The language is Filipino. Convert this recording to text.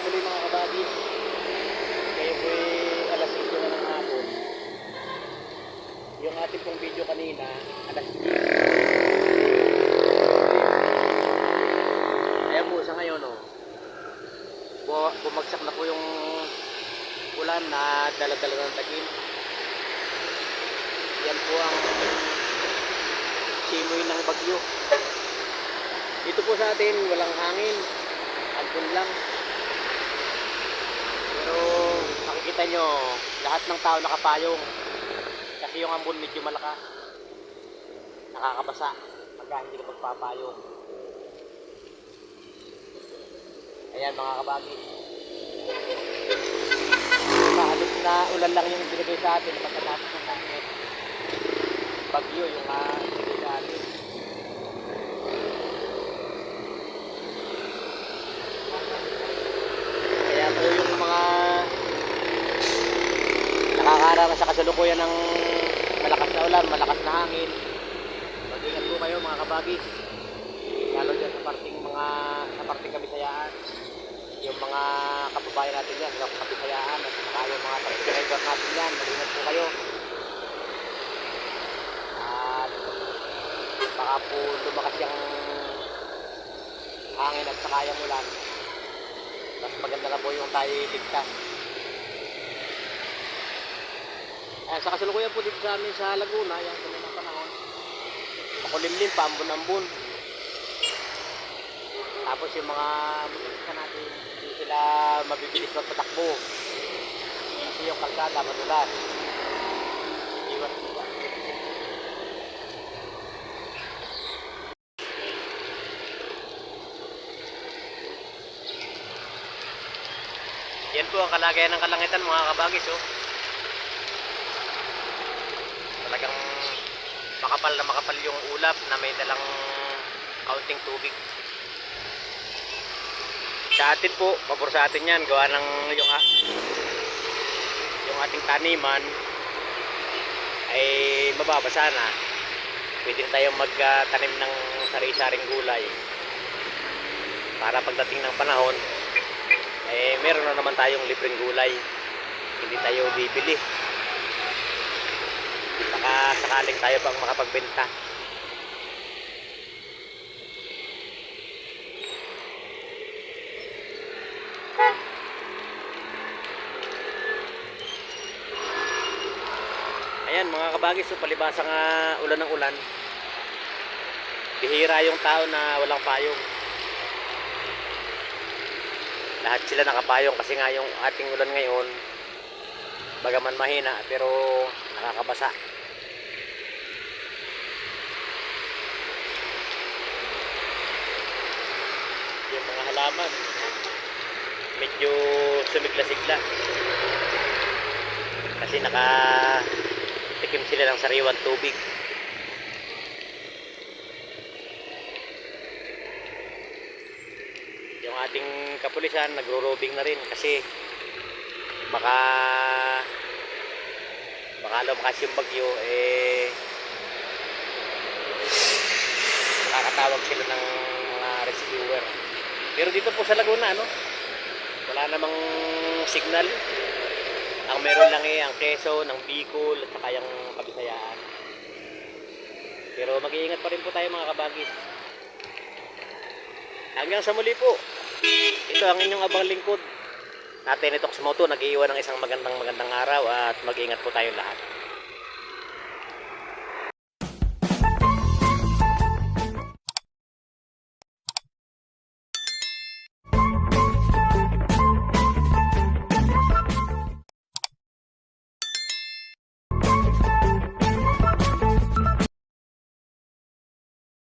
muli mga kabagis. Kayo po alas 5 na ng hapon. Yung ating pong video kanina, alas 10. Ayan po sa ngayon, oh. Bumagsak na po yung ulan na dala-dala ng tagil. Yan po ang simoy ng bagyo. Dito po sa atin, walang hangin. Ambon lang. Pero makikita nyo, lahat ng tao nakapayong. Kasi yung ambon medyo malakas. Nakakabasa pagka hindi ka magpapayong. Ayan mga kabagi. Halos na ulan lang yung binigay sa atin pagkatapos ng hangin. Bagyo yung binigay sa atin. Kaya po yung mga nakakaranas sa kasalukuyan ng malakas na ulan, malakas na hangin, mag-ingat po kayo mga kabagis. Lalo dyan sa parting Kabisayaan, yung mga kababayan natin yan sa Kabisayaan at saka yung mga subscriber natin yan, mag-ingat po kayo. At baka po lumakas yung hangin at saka yung ulan, mas maganda na po yung tayo ligtas. Sa kasalukuyan po dito sa amin sa Laguna, yung ng panahon, makulimlim pa, ambon-ambon. Tapos yung mga motorista natin, hindi sila mabibilis magpatakbo. Kasi yung kalsada madulas. Iwas sila. Yan po ang kalagayan ng kalangitan mga kabagis, oh. Talagang makapal yung ulap na may dalang kaunting tubig. Sa atin po, pabor sa atin yan, gawa ng yung ating taniman ay mababasa na. Pwede na tayong magtanim ng sari-saring gulay para pagdating ng panahon meron na naman tayong libreng gulay, hindi tayo bibili. Baka sakaling tayo pang makapagbenta. Ayan mga kabagis, so palibasa nga ulan ng ulan, bihira yung tao na walang payong. Lahat sila nakapayong kasi nga yung ating ulan ngayon bagaman mahina pero nakakabasa. Yung mga halaman medyo sumigla-sigla kasi nakatikim sila ng sariwang tubig. Yung ating kapulisan nagro-robing na rin kasi baka lumakas yung bagyo, nakakatawag sila ng mga rescuer. Pero dito po sa Laguna, no, wala namang signal. Ang meron lang ang Quezon, ang Bicol at saka yung Kabisayaan. Pero mag-iingat pa rin po tayo mga kabagis. Hanggang sa muli po, ito ang inyong abang lingkod natin, Itox Moto, nag-iiwan ng isang magandang araw at mag-iingat po tayong lahat.